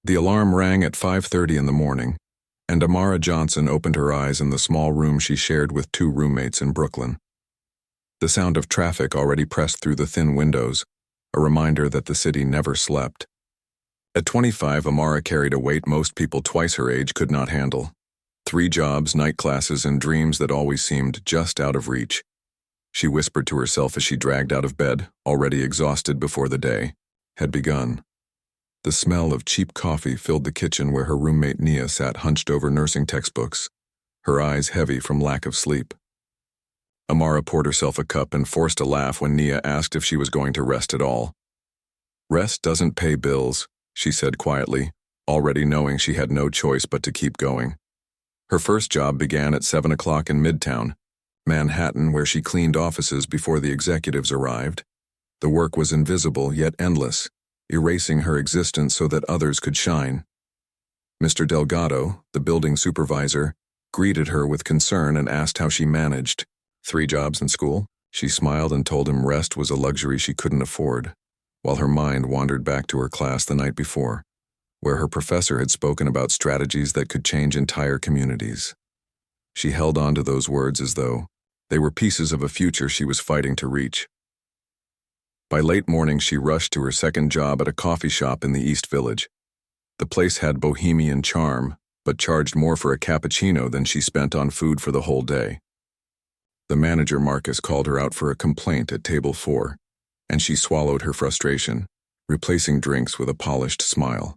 The alarm rang at 5:30 in the morning, and Amara Johnson opened her eyes in the small room she shared with two roommates in Brooklyn. The sound of traffic already pressed through the thin windows, a reminder that the city never slept. At 25, Amara carried a weight most people twice her age could not handle. 3 jobs, night classes, and dreams that always seemed just out of reach. She whispered to herself as she dragged out of bed, already exhausted before the day had begun. The smell of cheap coffee filled the kitchen where her roommate Nia sat hunched over nursing textbooks, her eyes heavy from lack of sleep. Amara poured herself a cup and forced a laugh when Nia asked if she was going to rest at all. "Rest doesn't pay bills," she said quietly, already knowing she had no choice but to keep going. Her first job began at 7 o'clock in Midtown, Manhattan, where she cleaned offices before the executives arrived. The work was invisible yet endless, erasing her existence so that others could shine. Mr. Delgado, the building supervisor, greeted her with concern and asked how she managed. 3 jobs in school? She smiled and told him rest was a luxury she couldn't afford, while her mind wandered back to her class the night before, where her professor had spoken about strategies that could change entire communities. She held on to those words as though they were pieces of a future she was fighting to reach. By late morning, she rushed to her second job at a coffee shop in the East Village. The place had bohemian charm, but charged more for a cappuccino than she spent on food for the whole day. The manager, Marcus, called her out for a complaint at table 4, and she swallowed her frustration, replacing drinks with a polished smile.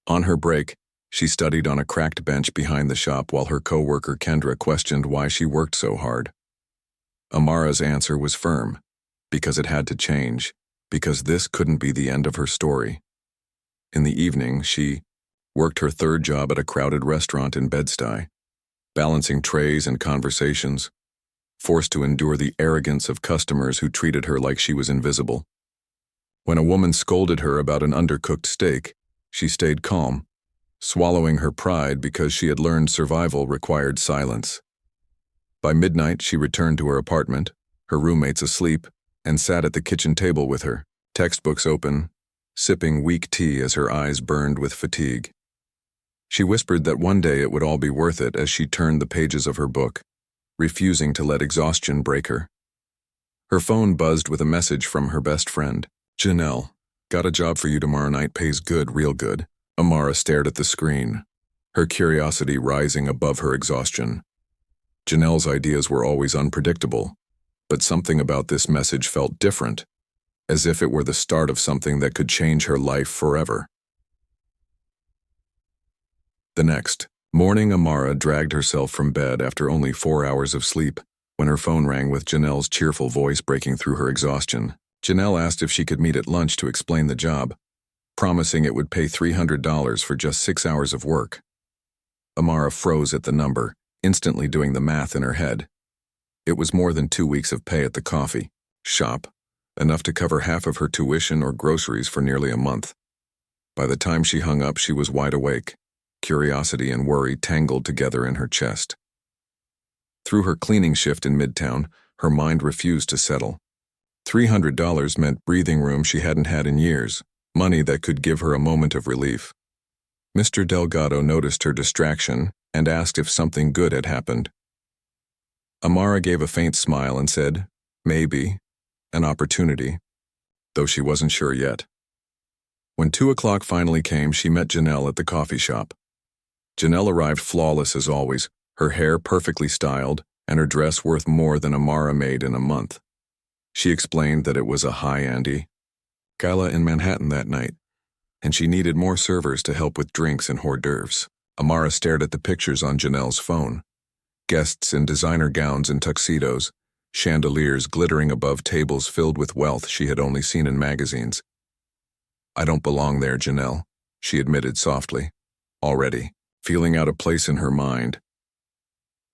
On her break, she studied on a cracked bench behind the shop while her co-worker Kendra questioned why she worked so hard. Amara's answer was firm, because it had to change, because this couldn't be the end of her story. In the evening, she worked her third job at a crowded restaurant in Bed-Stuy, balancing trays and conversations, forced to endure the arrogance of customers who treated her like she was invisible. When a woman scolded her about an undercooked steak, she stayed calm, swallowing her pride because she had learned survival required silence. By midnight, she returned to her apartment, her roommates asleep, and sat at the kitchen table with her, textbooks open, sipping weak tea as her eyes burned with fatigue. She whispered that one day it would all be worth it as she turned the pages of her book, refusing to let exhaustion break her. Her phone buzzed with a message from her best friend. "Janelle, got a job for you tomorrow night, pays good, real good." Amara stared at the screen, her curiosity rising above her exhaustion. Janelle's ideas were always unpredictable, but something about this message felt different, as if it were the start of something that could change her life forever. The next morning, Amara dragged herself from bed after only 4 hours of sleep, when her phone rang with Janelle's cheerful voice breaking through her exhaustion. Janelle asked if she could meet at lunch to explain the job, promising it would pay $300 for just 6 hours of work. Amara froze at the number, instantly doing the math in her head. It was more than 2 weeks of pay at the coffee shop, enough to cover half of her tuition or groceries for nearly a month. By the time she hung up, she was wide awake, curiosity and worry tangled together in her chest. Through her cleaning shift in Midtown, her mind refused to settle. $300 meant breathing room she hadn't had in years, money that could give her a moment of relief. Mr. Delgado noticed her distraction and asked if something good had happened. Amara gave a faint smile and said, "Maybe, an opportunity," though she wasn't sure yet. When 2 o'clock finally came, she met Janelle at the coffee shop. Janelle arrived flawless as always, her hair perfectly styled, and her dress worth more than Amara made in a month. She explained that it was a high-end gala in Manhattan that night, and she needed more servers to help with drinks and hors d'oeuvres. Amara stared at the pictures on Janelle's phone. Guests in designer gowns and tuxedos, chandeliers glittering above tables filled with wealth she had only seen in magazines. "I don't belong there, Janelle," she admitted softly, already feeling out of place in her mind.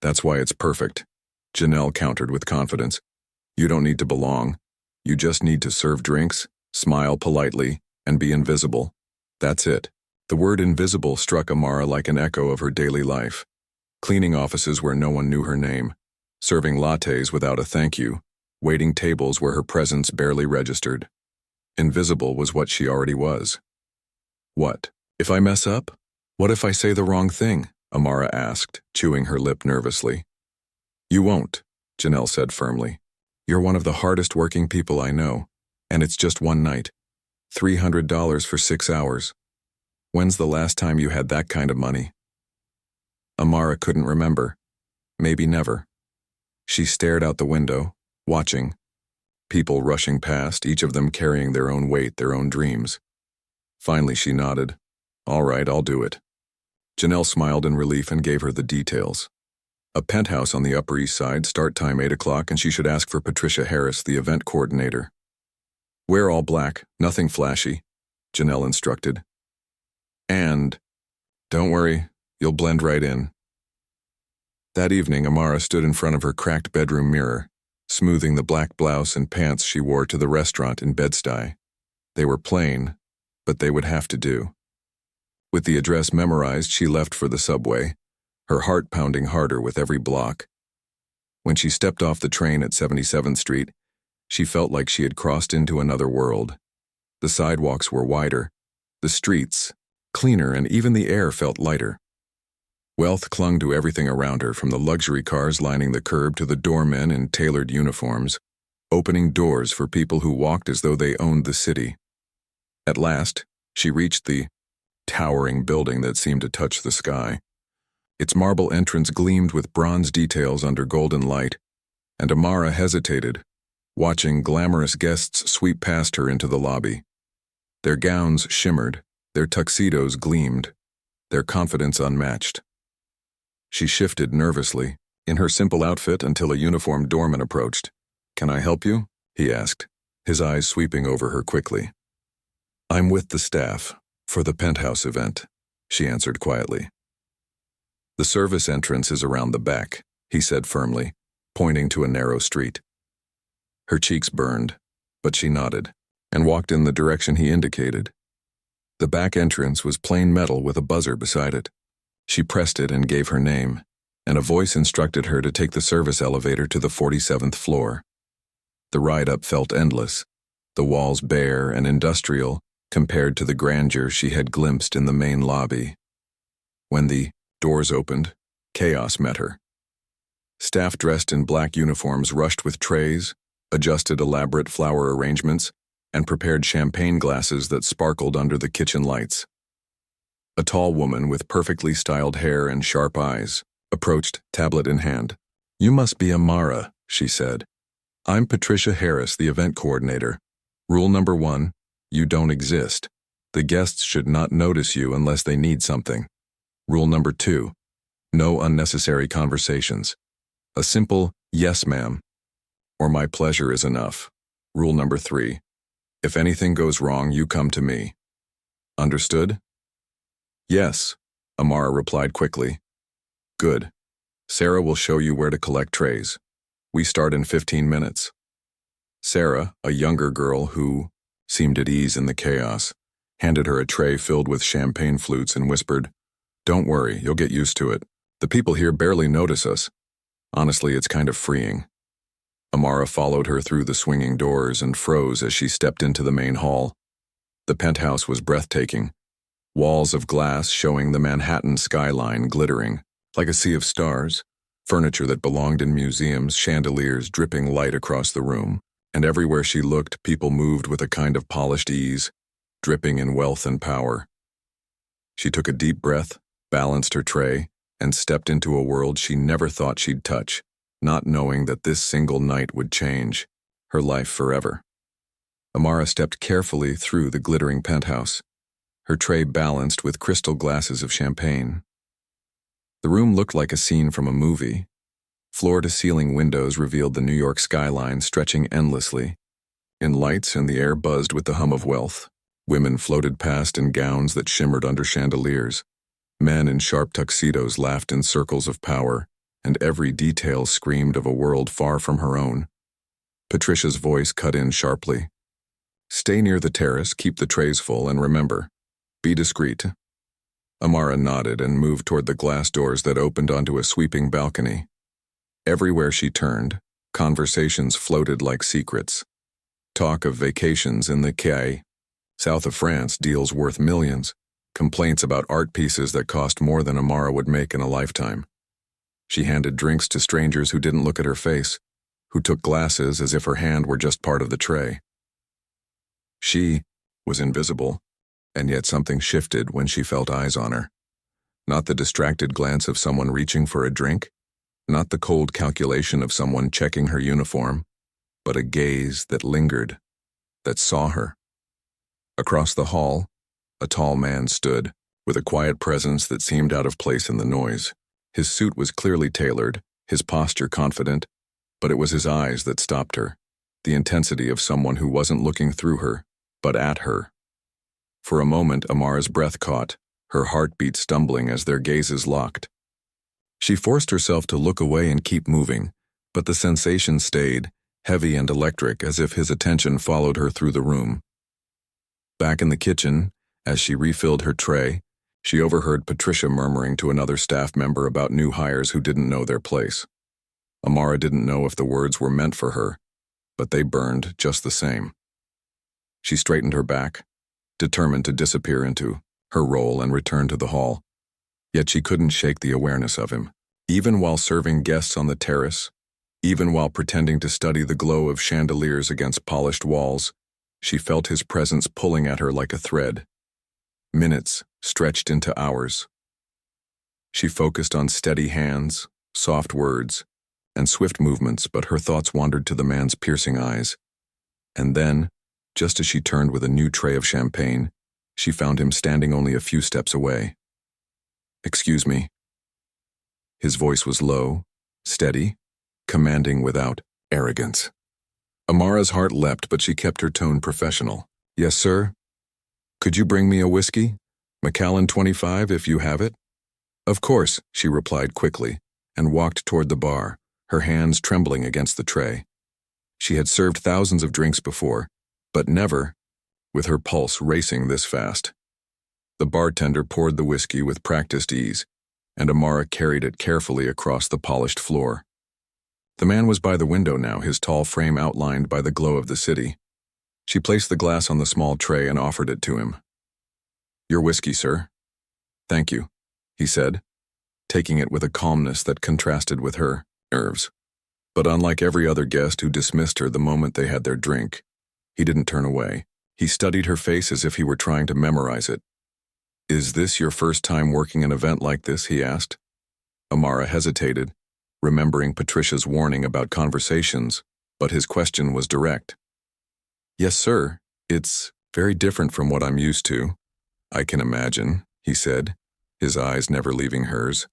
"That's why it's perfect," Janelle countered with confidence. "You don't need to belong. You just need to serve drinks, smile politely, and be invisible. That's it." The word invisible struck Amara like an echo of her daily life. Cleaning offices where no one knew her name, serving lattes without a thank you, waiting tables where her presence barely registered. Invisible was what she already was. What If I mess up? What if I say the wrong thing? Amara asked, chewing her lip nervously. You won't, Janelle said firmly. You're one of the hardest working people I know, and it's just one night. $300 for 6 hours. When's the last time you had that kind of money? Amara couldn't remember. Maybe never. She stared out the window, watching. People rushing past, each of them carrying their own weight, their own dreams. Finally she nodded. All right, I'll do it. Janelle smiled in relief and gave her the details. A penthouse on the Upper East Side, start time 8 o'clock, and she should ask for Patricia Harris, the event coordinator. Wear all black, nothing flashy, Janelle instructed. And, don't worry, you'll blend right in. That evening, Amara stood in front of her cracked bedroom mirror, smoothing the black blouse and pants she wore to the restaurant in Bed-Stuy. They were plain, but they would have to do. With the address memorized, she left for the subway, her heart pounding harder with every block. When she stepped off the train at 77th Street, she felt like she had crossed into another world. The sidewalks were wider, the streets cleaner, and even the air felt lighter. Wealth clung to everything around her, from the luxury cars lining the curb to the doormen in tailored uniforms, opening doors for people who walked as though they owned the city. At last, she reached the towering building that seemed to touch the sky. Its marble entrance gleamed with bronze details under golden light, and Amara hesitated, watching glamorous guests sweep past her into the lobby. Their gowns shimmered, their tuxedos gleamed, their confidence unmatched. She shifted nervously, in her simple outfit, until a uniformed doorman approached. Can I help you? He asked, his eyes sweeping over her quickly. I'm with the staff, for the penthouse event, she answered quietly. The service entrance is around the back, he said firmly, pointing to a narrow street. Her cheeks burned, but she nodded, and walked in the direction he indicated. The back entrance was plain metal with a buzzer beside it. She pressed it and gave her name, and a voice instructed her to take the service elevator to the 47th floor. The ride up felt endless, the walls bare and industrial compared to the grandeur she had glimpsed in the main lobby. When the doors opened, chaos met her. Staff dressed in black uniforms rushed with trays, adjusted elaborate flower arrangements, and prepared champagne glasses that sparkled under the kitchen lights. A tall woman with perfectly styled hair and sharp eyes approached, tablet in hand. You must be Amara, she said. I'm Patricia Harris, the event coordinator. Rule number 1, you don't exist. The guests should not notice you unless they need something. Rule number 2, no unnecessary conversations. A simple, yes ma'am, or my pleasure is enough. Rule number 3, if anything goes wrong, you come to me. Understood? Yes, Amara replied quickly. Good. Sarah will show you where to collect trays. We start in 15 minutes. Sarah, a younger girl who seemed at ease in the chaos, handed her a tray filled with champagne flutes and whispered, Don't worry, you'll get used to it. The people here barely notice us. Honestly, it's kind of freeing. Amara followed her through the swinging doors and froze as she stepped into the main hall. The penthouse was breathtaking, walls of glass showing the Manhattan skyline glittering like a sea of stars, furniture that belonged in museums, chandeliers dripping light across the room, and everywhere she looked, people moved with a kind of polished ease, dripping in wealth and power. She took a deep breath, balanced her tray, and stepped into a world she never thought she'd touch, not knowing that this single night would change her life forever. Amara stepped carefully through the glittering penthouse, her tray balanced with crystal glasses of champagne. The room looked like a scene from a movie. Floor-to-ceiling windows revealed the New York skyline stretching endlessly. In lights and the air buzzed with the hum of wealth. Women floated past in gowns that shimmered under chandeliers. Men in sharp tuxedos laughed in circles of power, and every detail screamed of a world far from her own. Patricia's voice cut in sharply. Stay near the terrace, keep the trays full, and remember, be discreet. Amara nodded and moved toward the glass doors that opened onto a sweeping balcony. Everywhere she turned, conversations floated like secrets. Talk of vacations in the Quai, south of France, deals worth millions, complaints about art pieces that cost more than Amara would make in a lifetime. She handed drinks to strangers who didn't look at her face, who took glasses as if her hand were just part of the tray. She was invisible, and yet something shifted when she felt eyes on her. Not the distracted glance of someone reaching for a drink, not the cold calculation of someone checking her uniform, but a gaze that lingered, that saw her. Across the hall, a tall man stood, with a quiet presence that seemed out of place in the noise. His suit was clearly tailored, his posture confident, but it was his eyes that stopped her, the intensity of someone who wasn't looking through her, but at her. For a moment, Amara's breath caught, her heartbeat stumbling as their gazes locked. She forced herself to look away and keep moving, but the sensation stayed, heavy and electric, as if his attention followed her through the room. Back in the kitchen, as she refilled her tray, she overheard Patricia murmuring to another staff member about new hires who didn't know their place. Amara didn't know if the words were meant for her, but they burned just the same. She straightened her back, determined to disappear into her role and return to the hall. Yet she couldn't shake the awareness of him. Even while serving guests on the terrace, even while pretending to study the glow of chandeliers against polished walls, she felt his presence pulling at her like a thread. Minutes stretched into hours. She focused on steady hands, soft words, and swift movements, but her thoughts wandered to the man's piercing eyes. And then, just as she turned with a new tray of champagne, she found him standing only a few steps away. "Excuse me." His voice was low, steady, commanding without arrogance. Amara's heart leapt, but she kept her tone professional. "Yes, sir? Could you bring me a whiskey? Macallan 25, if you have it?" "Of course," she replied quickly, and walked toward the bar, her hands trembling against the tray. She had served thousands of drinks before, but never with her pulse racing this fast. The bartender poured the whiskey with practiced ease, and Amara carried it carefully across the polished floor. The man was by the window now, his tall frame outlined by the glow of the city. She placed the glass on the small tray and offered it to him. "Your whiskey, sir." "Thank you," he said, taking it with a calmness that contrasted with her nerves. But unlike every other guest who dismissed her the moment they had their drink, he didn't turn away. He studied her face as if he were trying to memorize it. "Is this your first time working an event like this?" he asked. Amara hesitated, remembering Patricia's warning about conversations, but his question was direct. "Yes, sir. It's very different from what I'm used to." "I can imagine," he said, his eyes never leaving hers.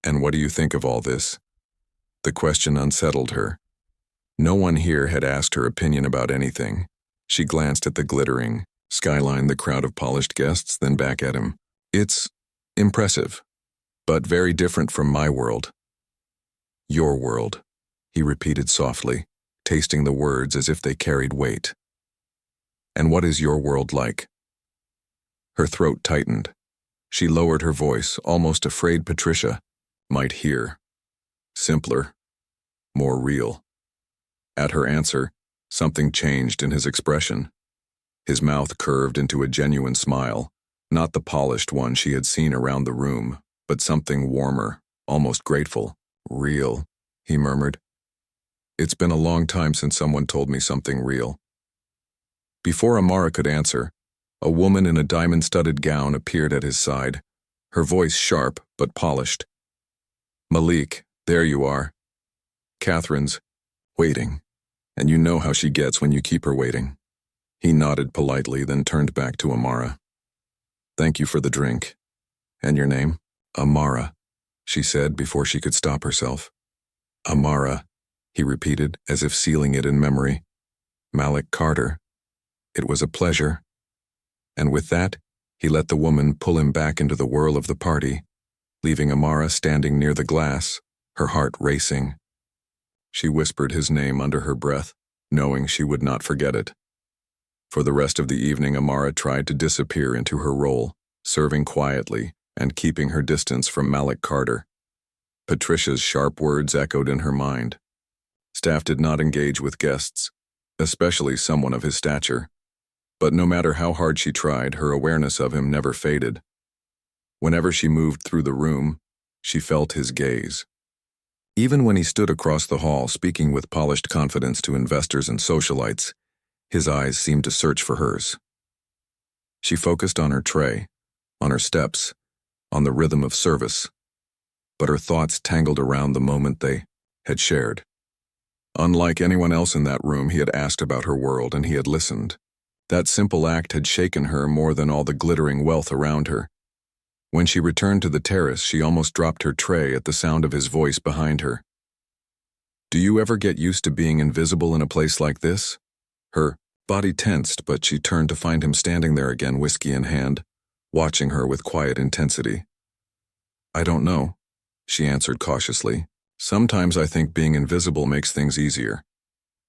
"And what do you think of all this?" The question unsettled her. No one here had asked her opinion about anything. She glanced at the glittering skyline, the crowd of polished guests, then back at him. "It's impressive, but very different from my world." "Your world," he repeated softly, tasting the words as if they carried weight. "And what is your world like?" Her throat tightened. She lowered her voice, almost afraid Patricia might hear. "Simpler, more real." At her answer, something changed in his expression. His mouth curved into a genuine smile, not the polished one she had seen around the room, but something warmer, almost grateful. "Real," he murmured. "It's been a long time since someone told me something real." Before Amara could answer, a woman in a diamond-studded gown appeared at his side, her voice sharp but polished. "Malik, there you are. Catherine's waiting, and you know how she gets when you keep her waiting." He nodded politely, then turned back to Amara. "Thank you for the drink. And your name?" "Amara," she said before she could stop herself. "Amara," he repeated, as if sealing it in memory. "Malik Carter. It was a pleasure." And with that, he let the woman pull him back into the whirl of the party, leaving Amara standing near the glass, her heart racing. She whispered his name under her breath, knowing she would not forget it. For the rest of the evening, Amara tried to disappear into her role, serving quietly and keeping her distance from Malik Carter. Patricia's sharp words echoed in her mind. Staff did not engage with guests, especially someone of his stature. But no matter how hard she tried, her awareness of him never faded. Whenever she moved through the room, she felt his gaze. Even when he stood across the hall speaking with polished confidence to investors and socialites, his eyes seemed to search for hers. She focused on her tray, on her steps, on the rhythm of service, but her thoughts tangled around the moment they had shared. Unlike anyone else in that room, he had asked about her world and he had listened. That simple act had shaken her more than all the glittering wealth around her. When she returned to the terrace, she almost dropped her tray at the sound of his voice behind her. "Do you ever get used to being invisible in a place like this?" Her body tensed, but she turned to find him standing there again, whiskey in hand, watching her with quiet intensity. "I don't know," she answered cautiously. "Sometimes I think being invisible makes things easier.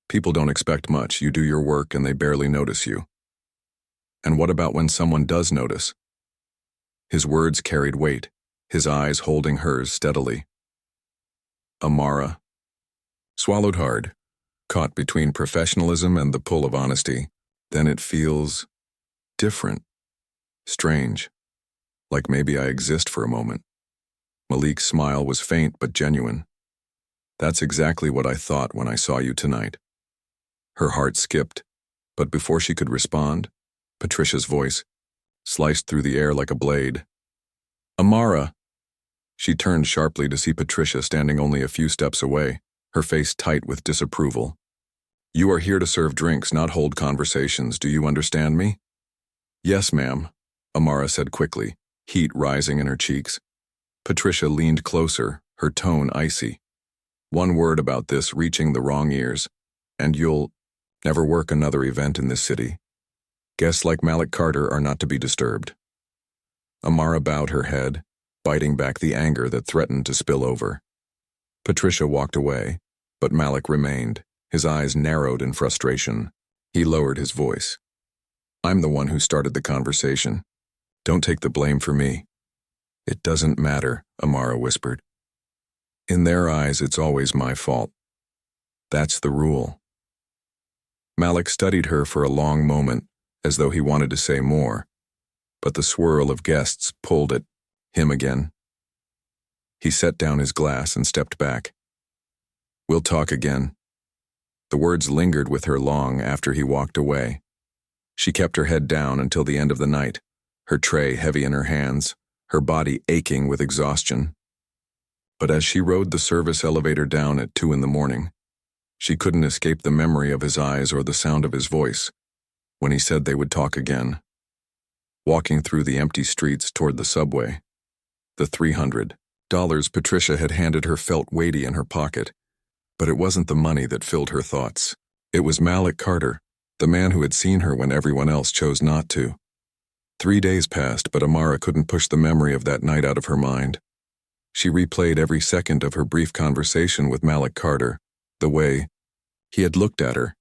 People don't expect much, you do your work and they barely notice you." "And what about when someone does notice?" His words carried weight, his eyes holding hers steadily. Amara swallowed hard, caught between professionalism and the pull of honesty. "Then it feels different, strange, like maybe I exist for a moment." Malik's smile was faint but genuine. "That's exactly what I thought when I saw you tonight." Her heart skipped, but before she could respond, Patricia's voice sliced through the air like a blade. "Amara!" She turned sharply to see Patricia standing only a few steps away, her face tight with disapproval. "You are here to serve drinks, not hold conversations. Do you understand me?" "Yes, ma'am," Amara said quickly, heat rising in her cheeks. Patricia leaned closer, her tone icy. "One word about this reaching the wrong ears, and you'll never work another event in this city. Guests like Malik Carter are not to be disturbed." Amara bowed her head, biting back the anger that threatened to spill over. Patricia walked away, but Malik remained, his eyes narrowed in frustration. He lowered his voice. "I'm the one who started the conversation. Don't take the blame for me." "It doesn't matter," Amara whispered. "In their eyes, it's always my fault. That's the rule." Malik studied her for a long moment, as though he wanted to say more, but the swirl of guests pulled at him again. He set down his glass and stepped back. "We'll talk again." The words lingered with her long after he walked away. She kept her head down until the end of the night, her tray heavy in her hands, her body aching with exhaustion. But as she rode the service elevator down at 2 a.m, she couldn't escape the memory of his eyes or the sound of his voice when he said they would talk again. Walking through the empty streets toward the subway, the $300 Patricia had handed her felt weighty in her pocket, but it wasn't the money that filled her thoughts. It was Malik Carter, the man who had seen her when everyone else chose not to. 3 days passed, but Amara couldn't push the memory of that night out of her mind. She replayed every second of her brief conversation with Malik Carter, the way he had looked at her,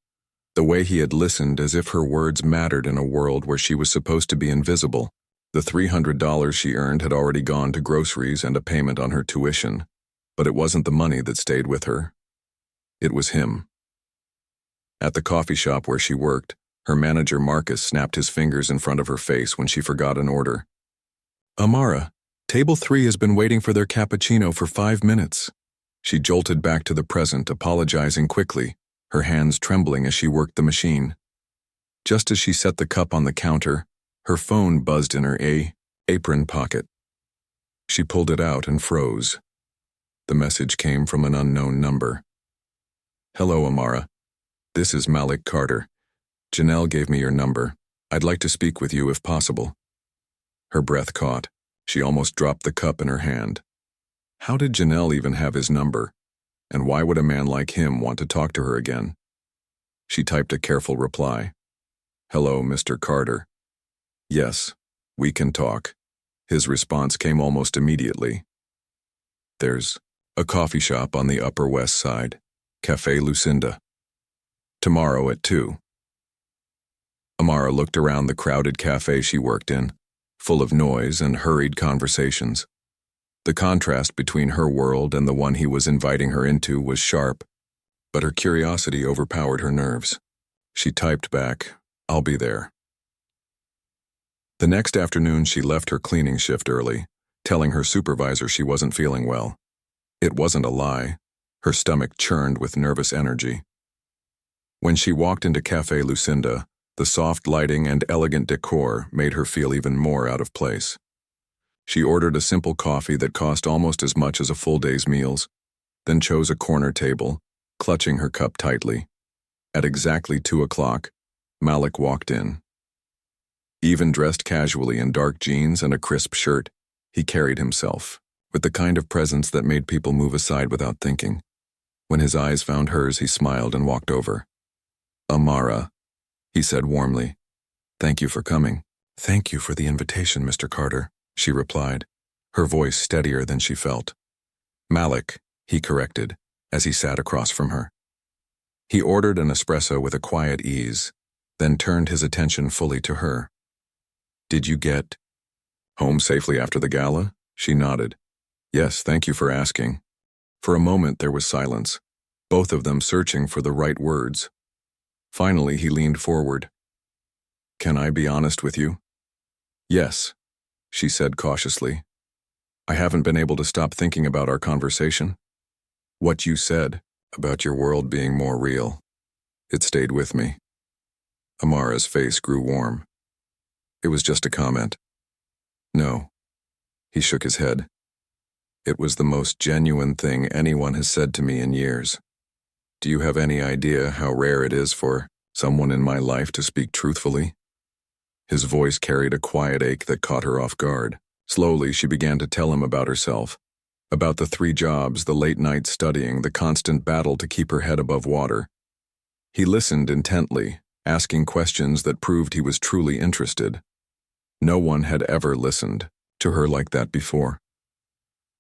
the way he had listened as if her words mattered in a world where she was supposed to be invisible. The $300 she earned had already gone to groceries and a payment on her tuition, but it wasn't the money that stayed with her. It was him. At the coffee shop where she worked, her manager Marcus snapped his fingers in front of her face when she forgot an order. "Amara, table 3 has been waiting for their cappuccino for 5 minutes." She jolted back to the present, apologizing quickly, her hands trembling as she worked the machine. Just as she set the cup on the counter, her phone buzzed in her apron pocket. She pulled it out and froze. The message came from an unknown number. "Hello, Amara. This is Malik Carter. Janelle gave me your number. I'd like to speak with you if possible." Her breath caught. She almost dropped the cup in her hand. How did Janelle even have his number? And why would a man like him want to talk to her again? She typed a careful reply. "Hello, Mr. Carter." "Yes, we can talk." His response came almost immediately. "There's a coffee shop on the Upper West Side, Café Lucinda. Tomorrow at 2. Amara looked around the crowded cafe she worked in, full of noise and hurried conversations. The contrast between her world and the one he was inviting her into was sharp, but her curiosity overpowered her nerves. She typed back, "I'll be there." The next afternoon she left her cleaning shift early, telling her supervisor she wasn't feeling well. It wasn't a lie. Her stomach churned with nervous energy. When she walked into Café Lucinda, the soft lighting and elegant decor made her feel even more out of place. She ordered a simple coffee that cost almost as much as a full day's meals, then chose a corner table, clutching her cup tightly. At exactly 2 o'clock, Malik walked in. Even dressed casually in dark jeans and a crisp shirt, he carried himself, with the kind of presence that made people move aside without thinking. When his eyes found hers, he smiled and walked over. "Amara," he said warmly. "Thank you for coming." "Thank you for the invitation, Mr. Carter," she replied, her voice steadier than she felt. "Malik," he corrected, as he sat across from her. He ordered an espresso with a quiet ease, then turned his attention fully to her. "Did you get home safely after the gala?" She nodded. "Yes, thank you for asking." For a moment there was silence, both of them searching for the right words. Finally, he leaned forward. "Can I be honest with you?" "Yes," she said cautiously. "I haven't been able to stop thinking about our conversation. What you said about your world being more real. It stayed with me." Amara's face grew warm. "It was just a comment." "No." He shook his head. "It was the most genuine thing anyone has said to me in years. Do you have any idea how rare it is for someone in my life to speak truthfully?" His voice carried a quiet ache that caught her off guard. Slowly, she began to tell him about herself, about the 3 jobs, the late night studying, the constant battle to keep her head above water. He listened intently, asking questions that proved he was truly interested. No one had ever listened to her like that before.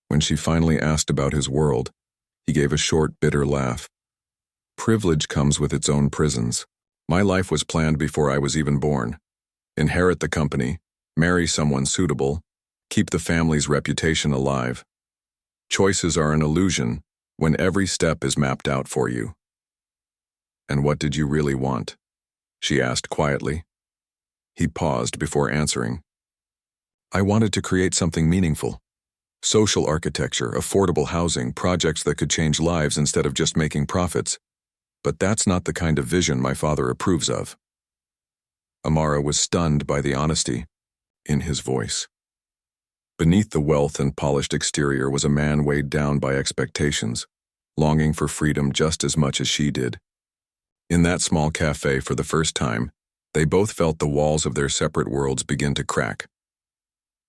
When she finally asked about his world, he gave a short, bitter laugh. "Privilege comes with its own prisons. My life was planned before I was even born. Inherit the company, marry someone suitable, keep the family's reputation alive. Choices are an illusion when every step is mapped out for you." "And what did you really want?" she asked quietly. He paused before answering. "I wanted to create something meaningful. Social architecture, affordable housing, projects that could change lives instead of just making profits. But that's not the kind of vision my father approves of." Amara was stunned by the honesty in his voice. Beneath the wealth and polished exterior was a man weighed down by expectations, longing for freedom just as much as she did. In that small cafe, for the first time, they both felt the walls of their separate worlds begin to crack.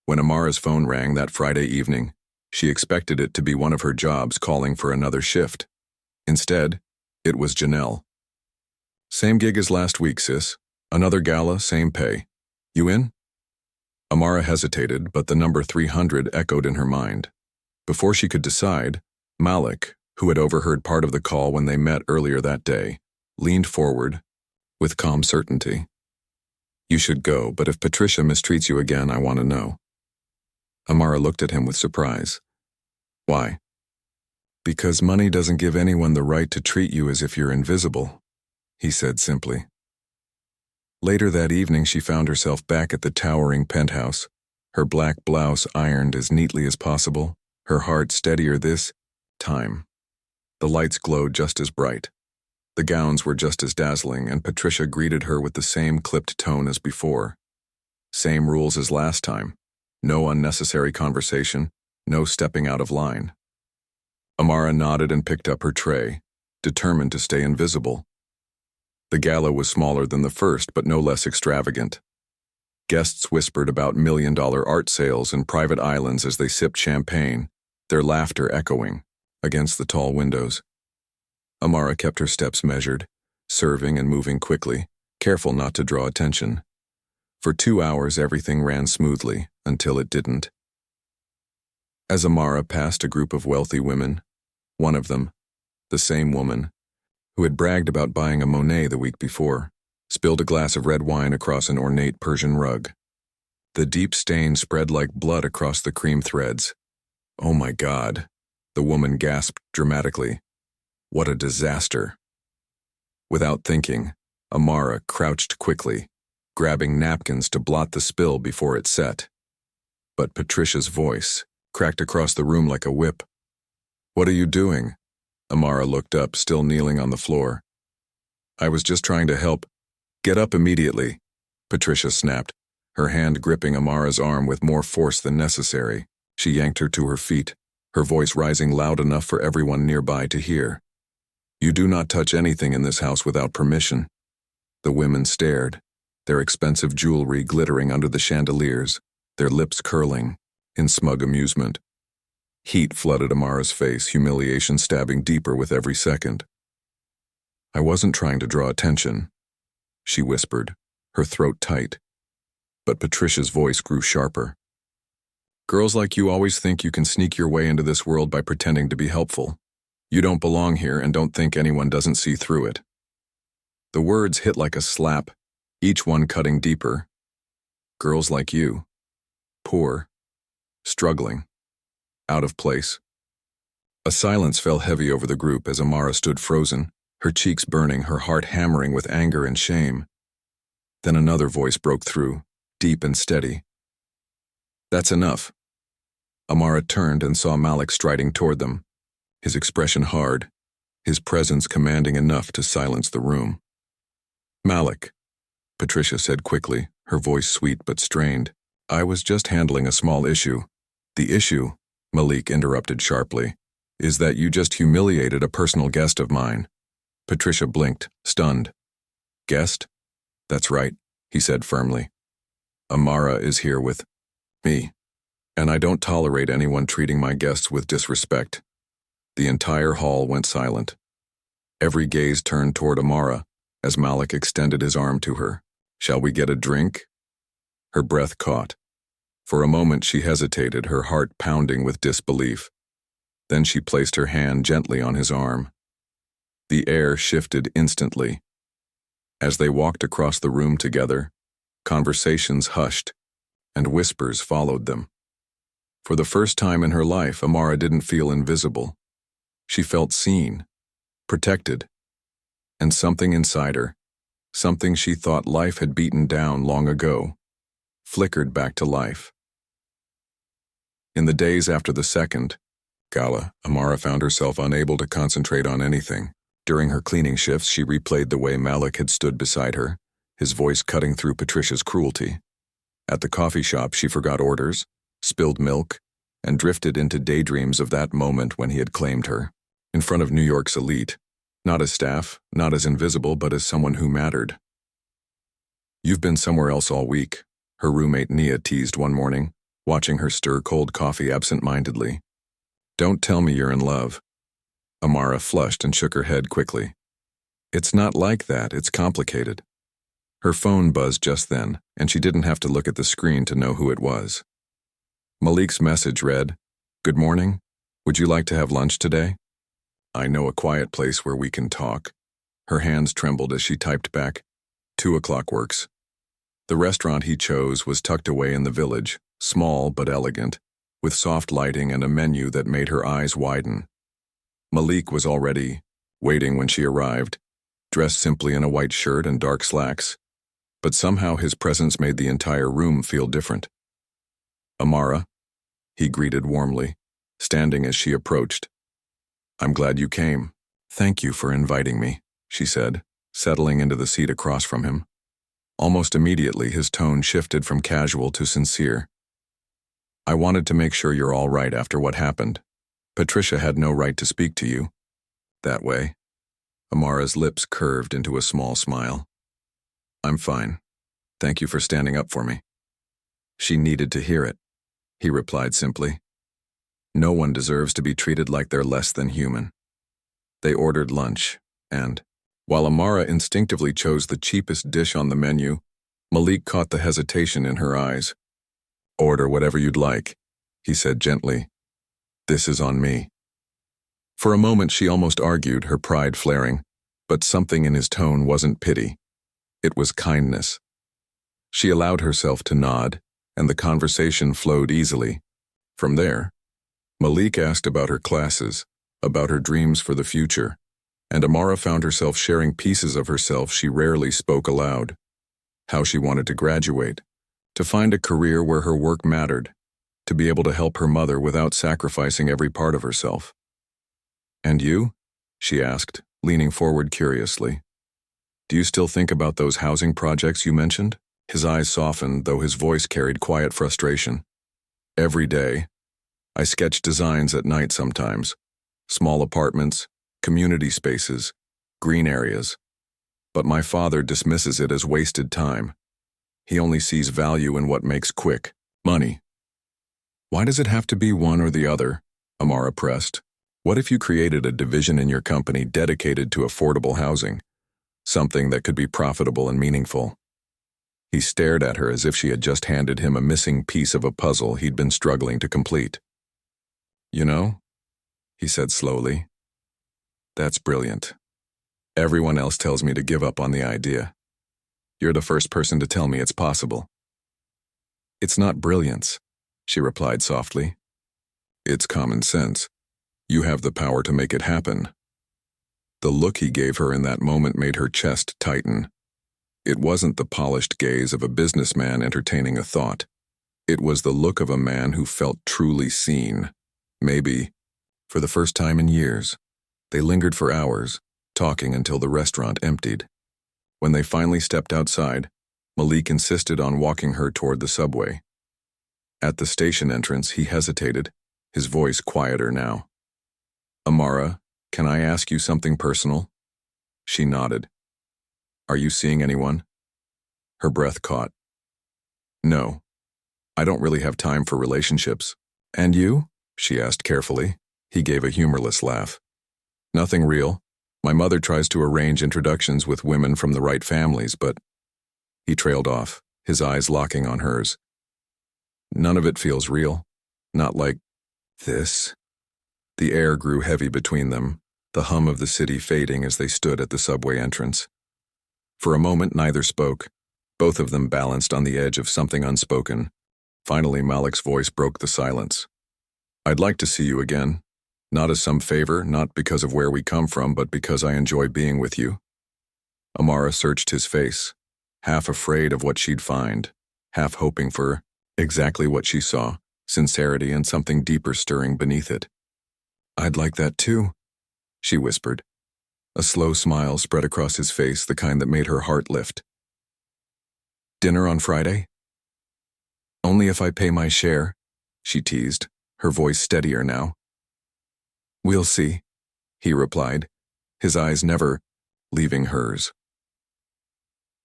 When Amara's phone rang that Friday evening, she expected it to be one of her jobs calling for another shift. Instead, it was Janelle. "Same gig as last week, sis. Another gala, same pay. You in?" Amara hesitated, but the number 300 echoed in her mind. Before she could decide, Malik, who had overheard part of the call when they met earlier that day, leaned forward with calm certainty. "You should go, but if Patricia mistreats you again, I want to know." Amara looked at him with surprise. "Why?" "Because money doesn't give anyone the right to treat you as if you're invisible," he said simply. Later that evening, she found herself back at the towering penthouse, her black blouse ironed as neatly as possible, her heart steadier this time. The lights glowed just as bright. The gowns were just as dazzling, and Patricia greeted her with the same clipped tone as before. Same rules as last time. No unnecessary conversation, no stepping out of line. Amara nodded and picked up her tray, determined to stay invisible. The gala was smaller than the first, but no less extravagant. Guests whispered about million-dollar art sales and private islands as they sipped champagne, their laughter echoing against the tall windows. Amara kept her steps measured, serving and moving quickly, careful not to draw attention. For 2 hours, everything ran smoothly, until it didn't. As Amara passed a group of wealthy women, one of them, the same woman, who had bragged about buying a Monet the week before, spilled a glass of red wine across an ornate Persian rug. The deep stain spread like blood across the cream threads. "Oh my God," the woman gasped dramatically. "What a disaster." Without thinking, Amara crouched quickly, grabbing napkins to blot the spill before it set. But Patricia's voice cracked across the room like a whip. "What are you doing?" Amara looked up, still kneeling on the floor. "I was just trying to help." "Get up immediately," Patricia snapped, her hand gripping Amara's arm with more force than necessary. She yanked her to her feet, her voice rising loud enough for everyone nearby to hear. "You do not touch anything in this house without permission." The women stared, their expensive jewelry glittering under the chandeliers, their lips curling in smug amusement. Heat flooded Amara's face, humiliation stabbing deeper with every second. "I wasn't trying to draw attention," she whispered, her throat tight. But Patricia's voice grew sharper. "Girls like you always think you can sneak your way into this world by pretending to be helpful. You don't belong here and don't think anyone doesn't see through it." The words hit like a slap, each one cutting deeper. Girls like you. Poor. Struggling. Out of place. A silence fell heavy over the group as Amara stood frozen, her cheeks burning, her heart hammering with anger and shame. Then another voice broke through, deep and steady. "That's enough." Amara turned and saw Malik striding toward them, his expression hard, his presence commanding enough to silence the room. "Malik," Patricia said quickly, her voice sweet but strained. "I was just handling a small issue." "The issue," Malik interrupted sharply, "is that you just humiliated a personal guest of mine." Patricia blinked, stunned. "Guest?" "That's right," he said firmly. "Amara is here with me, and I don't tolerate anyone treating my guests with disrespect." The entire hall went silent. Every gaze turned toward Amara as Malik extended his arm to her. "Shall we get a drink?" Her breath caught. For a moment she hesitated, her heart pounding with disbelief. Then she placed her hand gently on his arm. The air shifted instantly. As they walked across the room together, conversations hushed, and whispers followed them. For the first time in her life, Amara didn't feel invisible. She felt seen, protected, and something inside her, something she thought life had beaten down long ago, flickered back to life. In the days after the second gala, Amara found herself unable to concentrate on anything. During her cleaning shifts, she replayed the way Malik had stood beside her, his voice cutting through Patricia's cruelty. At the coffee shop, she forgot orders, spilled milk, and drifted into daydreams of that moment when he had claimed her. In front of New York's elite, not as staff, not as invisible, but as someone who mattered. "You've been somewhere else all week," her roommate Nia teased one morning, watching her stir cold coffee absent-mindedly. "Don't tell me you're in love." Amara flushed and shook her head quickly. "It's not like that, it's complicated." Her phone buzzed just then, and she didn't have to look at the screen to know who it was. Malik's message read, "Good morning. Would you like to have lunch today? I know a quiet place where we can talk." Her hands trembled as she typed back, 2:00 works. The restaurant he chose was tucked away in the village, small but elegant, with soft lighting and a menu that made her eyes widen. Malik was already waiting when she arrived, dressed simply in a white shirt and dark slacks, but somehow his presence made the entire room feel different. "Amara," he greeted warmly, standing as she approached. "I'm glad you came." "Thank you for inviting me," she said, settling into the seat across from him. Almost immediately, his tone shifted from casual to sincere. "I wanted to make sure you're all right after what happened. Patricia had no right to speak to you that way." Amara's lips curved into a small smile. "I'm fine. Thank you for standing up for me." She needed to hear it, he replied simply. No one deserves to be treated like they're less than human. They ordered lunch, and, while Amara instinctively chose the cheapest dish on the menu, Malik caught the hesitation in her eyes. "Order whatever you'd like," he said gently. "This is on me." For a moment she almost argued, her pride flaring, but something in his tone wasn't pity. It was kindness. She allowed herself to nod, and the conversation flowed easily. From there, Malik asked about her classes, about her dreams for the future, and Amara found herself sharing pieces of herself she rarely spoke aloud. How she wanted to graduate, to find a career where her work mattered, to be able to help her mother without sacrificing every part of herself. "And you?" she asked, leaning forward curiously. "Do you still think about those housing projects you mentioned?" His eyes softened, though his voice carried quiet frustration. "Every day. I sketch designs at night sometimes. Small apartments, community spaces, green areas. But my father dismisses it as wasted time. He only sees value in what makes quick money." "Why does it have to be one or the other?" Amara pressed. "What if you created a division in your company dedicated to affordable housing? Something that could be profitable and meaningful." He stared at her as if she had just handed him a missing piece of a puzzle he'd been struggling to complete. "You know," he said slowly, "that's brilliant. Everyone else tells me to give up on the idea. You're the first person to tell me it's possible." "It's not brilliance," she replied softly. "It's common sense. You have the power to make it happen." The look he gave her in that moment made her chest tighten. It wasn't the polished gaze of a businessman entertaining a thought. It was the look of a man who felt truly seen. Maybe, for the first time in years. They lingered for hours, talking until the restaurant emptied. When they finally stepped outside, Malik insisted on walking her toward the subway. At the station entrance, he hesitated, his voice quieter now. "Amara, can I ask you something personal?" She nodded. "Are you seeing anyone?" Her breath caught. "No. I don't really have time for relationships." "And you?" she asked carefully. He gave a humorless laugh. "Nothing real. My mother tries to arrange introductions with women from the right families, but..." He trailed off, his eyes locking on hers. "None of it feels real. Not like this." The air grew heavy between them, the hum of the city fading as they stood at the subway entrance. For a moment, neither spoke. Both of them balanced on the edge of something unspoken. Finally, Malik's voice broke the silence. "I'd like to see you again. Not as some favor, not because of where we come from, but because I enjoy being with you." Amara searched his face, half afraid of what she'd find, half hoping for exactly what she saw, sincerity and something deeper stirring beneath it. "I'd like that too," she whispered. A slow smile spread across his face, the kind that made her heart lift. "Dinner on Friday?" "Only if I pay my share," she teased, her voice steadier now. "We'll see," he replied, his eyes never leaving hers.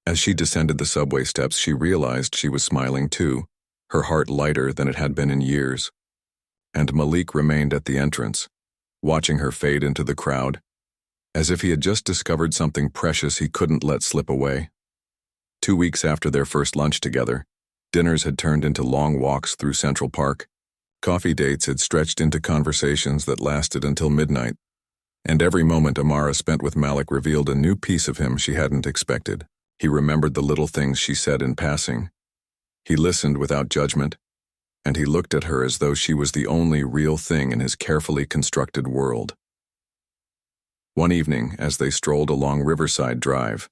As she descended the subway steps, she realized she was smiling too, her heart lighter than it had been in years. And Malik remained at the entrance, watching her fade into the crowd, as if he had just discovered something precious he couldn't let slip away. 2 weeks after their first lunch together, dinners had turned into long walks through Central Park. Coffee dates had stretched into conversations that lasted until midnight, and every moment Amara spent with Malik revealed a new piece of him she hadn't expected. He remembered the little things she said in passing. He listened without judgment, and he looked at her as though she was the only real thing in his carefully constructed world. One evening, as they strolled along Riverside Drive,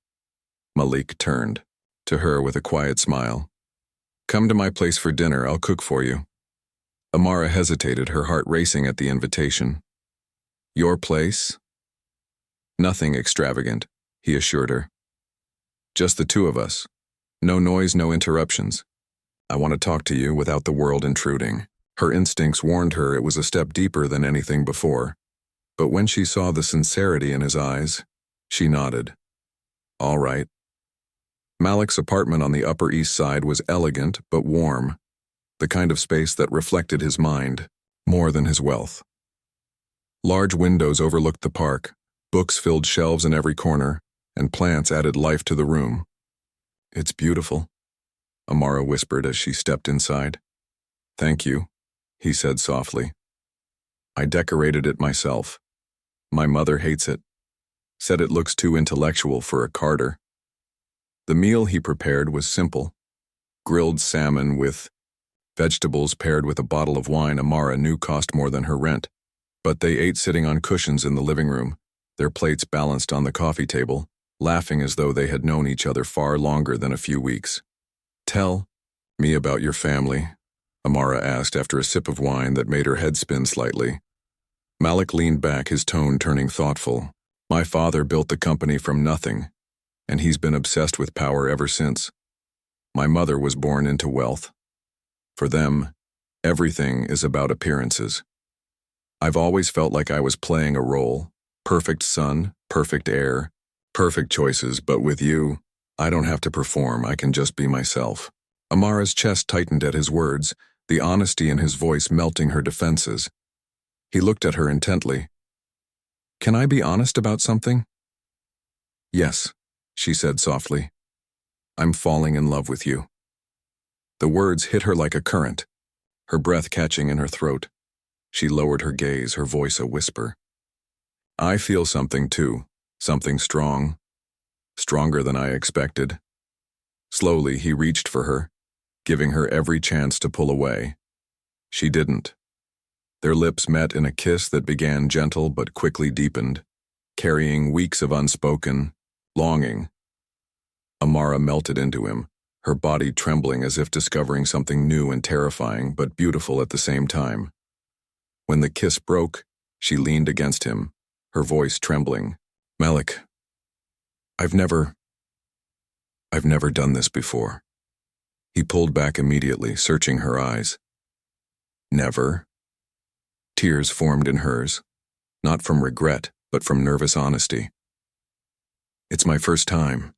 Malik turned to her with a quiet smile. "Come to my place for dinner, I'll cook for you." Amara hesitated, her heart racing at the invitation. "Your place?" "Nothing extravagant," he assured her. "Just the two of us. No noise, no interruptions. I want to talk to you without the world intruding." Her instincts warned her it was a step deeper than anything before, but when she saw the sincerity in his eyes, she nodded. "All right." Malik's apartment on the Upper East Side was elegant but warm, the kind of space that reflected his mind more than his wealth. Large windows overlooked the park, books filled shelves in every corner, and plants added life to the room. "It's beautiful," Amara whispered as she stepped inside. "Thank you," he said softly. "I decorated it myself. My mother hates it. Said it looks too intellectual for a Carter." The meal he prepared was simple. Grilled salmon with vegetables paired with a bottle of wine Amara knew cost more than her rent. But they ate sitting on cushions in the living room, their plates balanced on the coffee table, laughing as though they had known each other far longer than a few weeks. "Tell me about your family," Amara asked after a sip of wine that made her head spin slightly. Malik leaned back, his tone turning thoughtful. My father built the company from nothing, and he's been obsessed with power ever since. My mother was born into wealth. For them, everything is about appearances. I've always felt like I was playing a role. Perfect son, perfect heir, perfect choices, but with you, I don't have to perform, I can just be myself. Amara's chest tightened at his words, the honesty in his voice melting her defenses. He looked at her intently. Can I be honest about something? Yes, she said softly. I'm falling in love with you. The words hit her like a current, her breath catching in her throat. She lowered her gaze, her voice a whisper. I feel something too, something strong, stronger than I expected. Slowly, he reached for her, giving her every chance to pull away. She didn't. Their lips met in a kiss that began gentle but quickly deepened, carrying weeks of unspoken longing. Amara melted into him, her body trembling as if discovering something new and terrifying but beautiful at the same time. When the kiss broke, she leaned against him, her voice trembling. Malik, I've never done this before. He pulled back immediately, searching her eyes. Never? Tears formed in hers, not from regret, but from nervous honesty. It's my first time.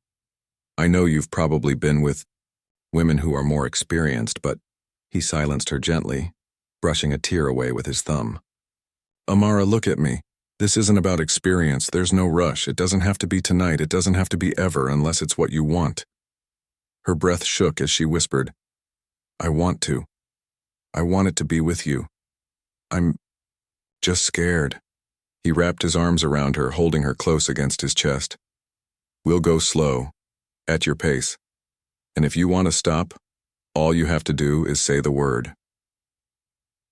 I know you've probably been with women who are more experienced, but he silenced her gently, brushing a tear away with his thumb. Amara, look at me. This isn't about experience. There's no rush. It doesn't have to be tonight. It doesn't have to be ever unless it's what you want. Her breath shook as she whispered, I want to. I want it to be with you. I'm just scared. He wrapped his arms around her, holding her close against his chest. We'll go slow, at your pace. And if you want to stop, all you have to do is say the word.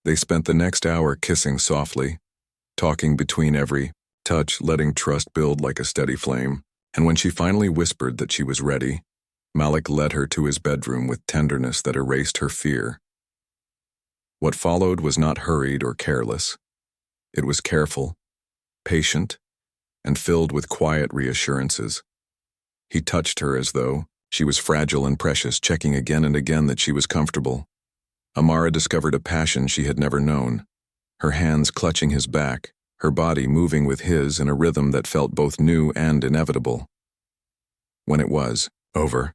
They spent the next hour kissing softly, talking between every touch, letting trust build like a steady flame. And when she finally whispered that she was ready, Malik led her to his bedroom with tenderness that erased her fear. What followed was not hurried or careless. It was careful, patient, and filled with quiet reassurances. He touched her as though she was fragile and precious, checking again and again that she was comfortable. Amara discovered a passion she had never known, her hands clutching his back, her body moving with his in a rhythm that felt both new and inevitable. When it was over,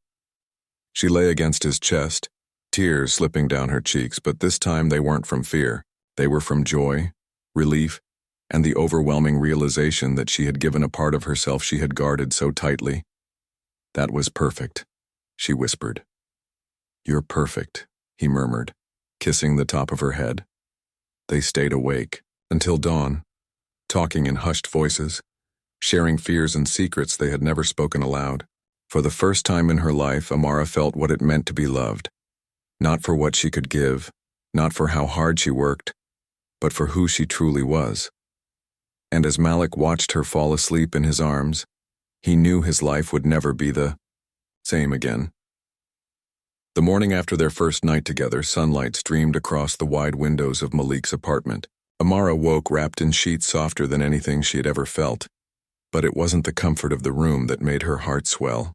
she lay against his chest, tears slipping down her cheeks, but this time they weren't from fear. They were from joy, relief, and the overwhelming realization that she had given a part of herself she had guarded so tightly. That was perfect, she whispered. You're perfect, he murmured, kissing the top of her head. They stayed awake until dawn, talking in hushed voices, sharing fears and secrets they had never spoken aloud. For the first time in her life, Amara felt what it meant to be loved. Not for what she could give, not for how hard she worked, but for who she truly was. And as Malik watched her fall asleep in his arms, he knew his life would never be the same again. The morning after their first night together, sunlight streamed across the wide windows of Malik's apartment. Amara woke wrapped in sheets softer than anything she had ever felt. But it wasn't the comfort of the room that made her heart swell.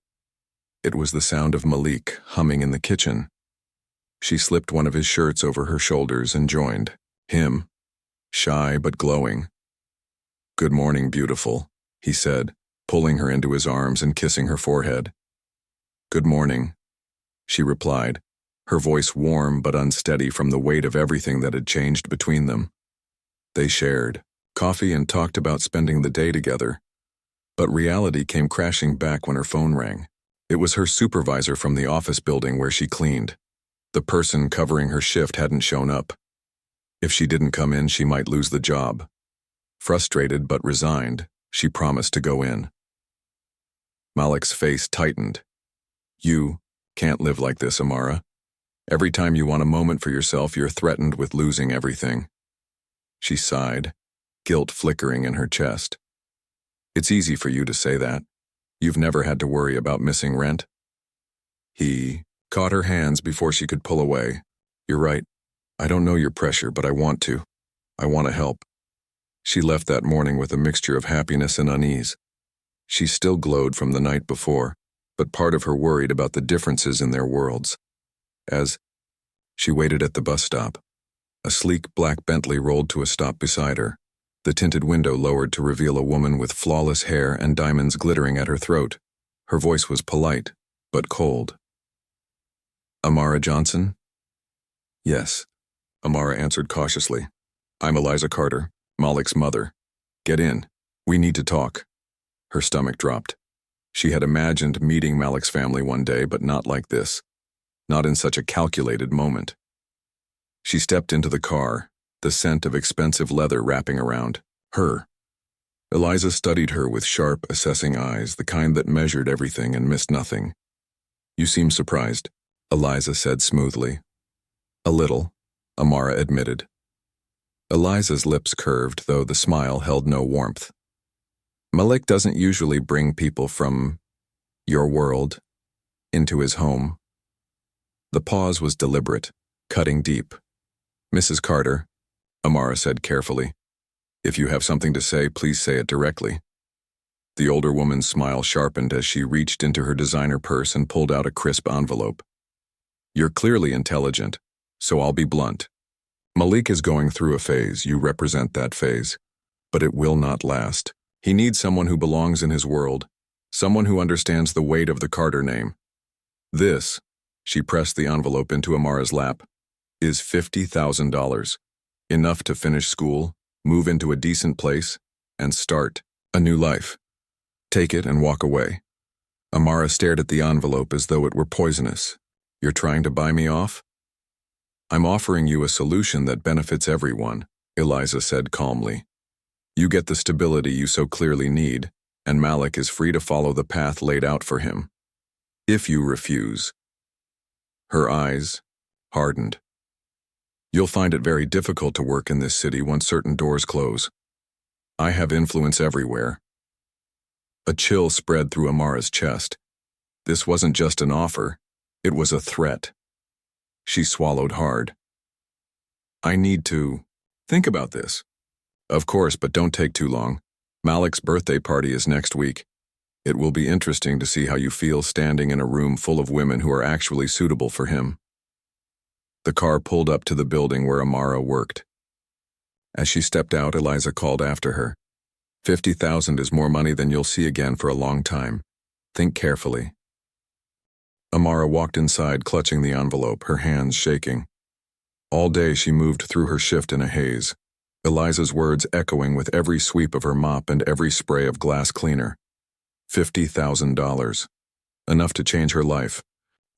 It was the sound of Malik humming in the kitchen. She slipped one of his shirts over her shoulders and joined him, shy but glowing. Good morning, beautiful, he said, pulling her into his arms and kissing her forehead. Good morning, she replied, her voice warm but unsteady from the weight of everything that had changed between them. They shared coffee and talked about spending the day together, but reality came crashing back when her phone rang. It was her supervisor from the office building where she cleaned. The person covering her shift hadn't shown up. If she didn't come in, she might lose the job. Frustrated but resigned, she promised to go in. Malik's face tightened. You can't live like this, Amara. Every time you want a moment for yourself, you're threatened with losing everything. She sighed, guilt flickering in her chest. It's easy for you to say that. You've never had to worry about missing rent. He caught her hands before she could pull away. You're right. I don't know your pressure, but I want to. I want to help. She left that morning with a mixture of happiness and unease. She still glowed from the night before, but part of her worried about the differences in their worlds. As she waited at the bus stop, a sleek black Bentley rolled to a stop beside her, the tinted window lowered to reveal a woman with flawless hair and diamonds glittering at her throat. Her voice was polite, but cold. Amara Johnson? Yes, Amara answered cautiously. I'm Eliza Carter, Malik's mother. Get in. We need to talk. Her stomach dropped. She had imagined meeting Malik's family one day, but not like this. Not in such a calculated moment. She stepped into the car, the scent of expensive leather wrapping around her. Eliza studied her with sharp, assessing eyes, the kind that measured everything and missed nothing. You seem surprised, Eliza said smoothly. A little, Amara admitted. Eliza's lips curved, though the smile held no warmth. Malik doesn't usually bring people from your world into his home. The pause was deliberate, cutting deep. Mrs. Carter, Amara said carefully, if you have something to say, please say it directly. The older woman's smile sharpened as she reached into her designer purse and pulled out a crisp envelope. You're clearly intelligent, so I'll be blunt. Malik is going through a phase. You represent that phase. But it will not last. He needs someone who belongs in his world, someone who understands the weight of the Carter name. This, she pressed the envelope into Amara's lap, is $50,000. Enough to finish school, move into a decent place, and start a new life. Take it and walk away. Amara stared at the envelope as though it were poisonous. You're trying to buy me off? I'm offering you a solution that benefits everyone, Eliza said calmly. You get the stability you so clearly need, and Malik is free to follow the path laid out for him. If you refuse. Her eyes hardened. You'll find it very difficult to work in this city once certain doors close. I have influence everywhere. A chill spread through Amara's chest. This wasn't just an offer, it was a threat. She swallowed hard. I need to think about this. Of course, but don't take too long. Malik's birthday party is next week. It will be interesting to see how you feel standing in a room full of women who are actually suitable for him. The car pulled up to the building where Amara worked. As she stepped out, Eliza called after her. $50,000 is more money than you'll see again for a long time. Think carefully. Amara walked inside, clutching the envelope, her hands shaking. All day she moved through her shift in a haze, Eliza's words echoing with every sweep of her mop and every spray of glass cleaner. $50,000. Enough to change her life.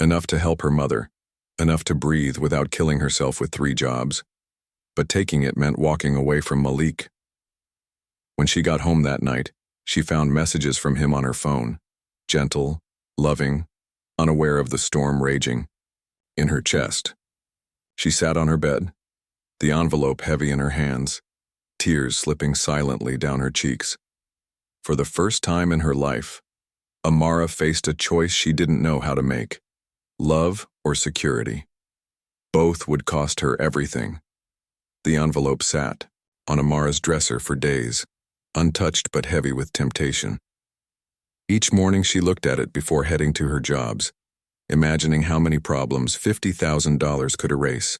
Enough to help her mother. Enough to breathe without killing herself with 3 jobs. But taking it meant walking away from Malik. When she got home that night, she found messages from him on her phone. Gentle, loving, unaware of the storm raging. In her chest. She sat on her bed, the envelope heavy in her hands, tears slipping silently down her cheeks. For the first time in her life, Amara faced a choice she didn't know how to make. Love or security. Both would cost her everything. The envelope sat on Amara's dresser for days, untouched but heavy with temptation. Each morning she looked at it before heading to her jobs, imagining how many problems $50,000 could erase.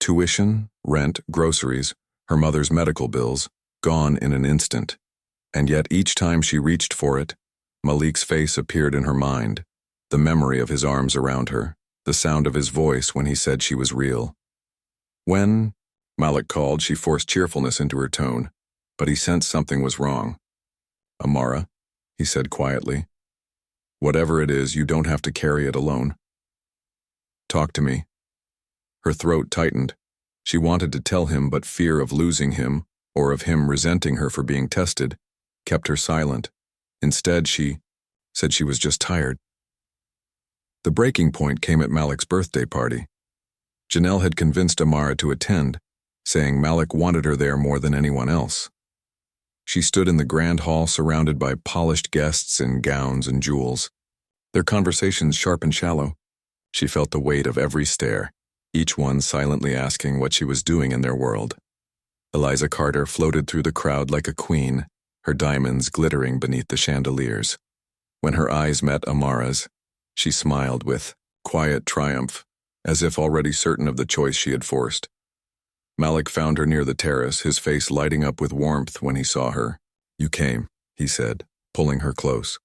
Tuition, rent, groceries, her mother's medical bills, gone in an instant. And yet each time she reached for it, Malik's face appeared in her mind, the memory of his arms around her, the sound of his voice when he said she was real. When Malik called, she forced cheerfulness into her tone, but he sensed something was wrong. Amara, he said quietly, whatever it is, you don't have to carry it alone. Talk to me. Her throat tightened. She wanted to tell him, but fear of losing him, or of him resenting her for being tested, kept her silent. Instead, she said she was just tired. The breaking point came at Malik's birthday party. Janelle had convinced Amara to attend, saying Malik wanted her there more than anyone else. She stood in the grand hall surrounded by polished guests in gowns and jewels. Their conversations sharp and shallow. She felt the weight of every stare, each one silently asking what she was doing in their world. Eliza Carter floated through the crowd like a queen, her diamonds glittering beneath the chandeliers. When her eyes met Amara's, she smiled with quiet triumph, as if already certain of the choice she had forced. Malik found her near the terrace, his face lighting up with warmth when he saw her. "You came," he said, pulling her close.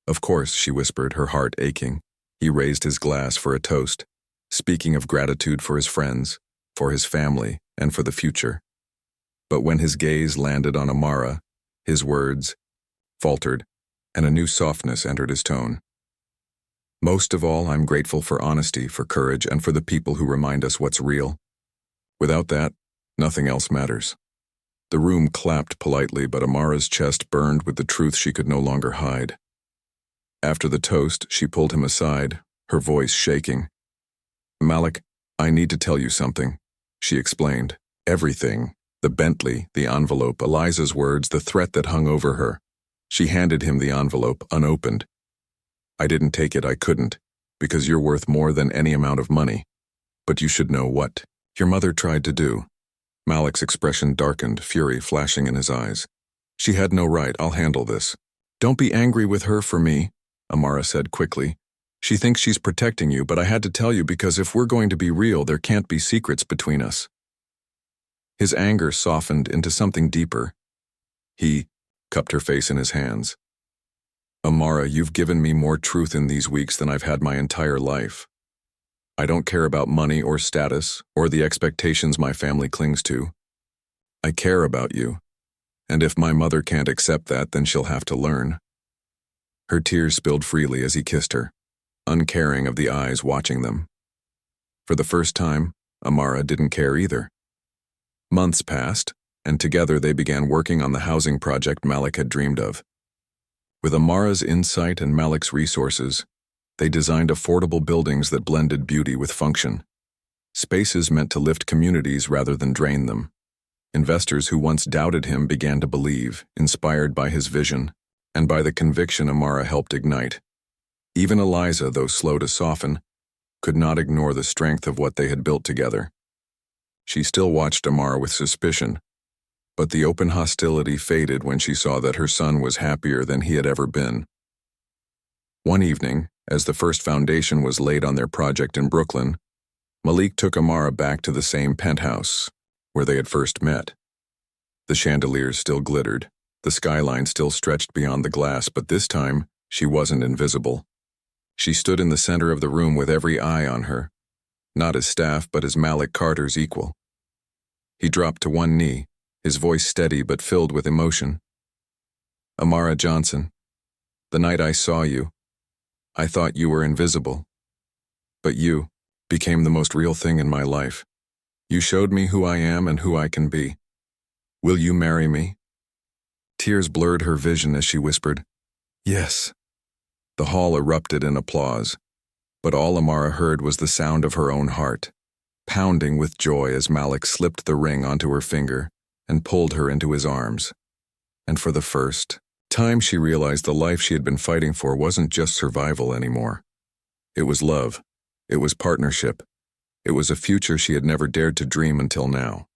"Of course," she whispered, her heart aching. He raised his glass for a toast, speaking of gratitude for his friends, for his family, and for the future. But when his gaze landed on Amara, his words faltered, and a new softness entered his tone. "Most of all, I'm grateful for honesty, for courage, and for the people who remind us what's real. Without that, nothing else matters." The room clapped politely, but Amara's chest burned with the truth she could no longer hide. After the toast, she pulled him aside, her voice shaking. "Malik, I need to tell you something," she explained. "Everything. The Bentley, the envelope, Eliza's words, the threat that hung over her." She handed him the envelope, unopened. "I didn't take it, I couldn't, because you're worth more than any amount of money. But you should know what your mother tried to do." Malik's expression darkened, fury flashing in his eyes. "She had no right, I'll handle this." "Don't be angry with her for me," Amara said quickly. "She thinks she's protecting you, but I had to tell you because if we're going to be real, there can't be secrets between us." His anger softened into something deeper. He cupped her face in his hands. "Amara, you've given me more truth in these weeks than I've had my entire life. I don't care about money or status or the expectations my family clings to. I care about you, and if my mother can't accept that, then she'll have to learn." Her tears spilled freely as he kissed her, uncaring of the eyes watching them. For the first time, Amara didn't care either. Months passed, and together they began working on the housing project Malik had dreamed of. With Amara's insight and Malik's resources, they designed affordable buildings that blended beauty with function. Spaces meant to lift communities rather than drain them. Investors who once doubted him began to believe, inspired by his vision, and by the conviction Amara helped ignite. Even Eliza, though slow to soften, could not ignore the strength of what they had built together. She still watched Amara with suspicion, but the open hostility faded when she saw that her son was happier than he had ever been. One evening, as the first foundation was laid on their project in Brooklyn, Malik took Amara back to the same penthouse where they had first met. The chandeliers still glittered, the skyline still stretched beyond the glass, but this time she wasn't invisible. She stood in the center of the room with every eye on her, not as staff but as Malik Carter's equal. He dropped to one knee, his voice steady but filled with emotion. "Amara Johnson, the night I saw you, I thought you were invisible. But you became the most real thing in my life. You showed me who I am and who I can be. Will you marry me?" Tears blurred her vision as she whispered, "Yes." The hall erupted in applause, but all Amara heard was the sound of her own heart, pounding with joy as Malik slipped the ring onto her finger and pulled her into his arms. And for the first time, she realized the life she had been fighting for wasn't just survival anymore. It was love. It was partnership. It was a future she had never dared to dream until now.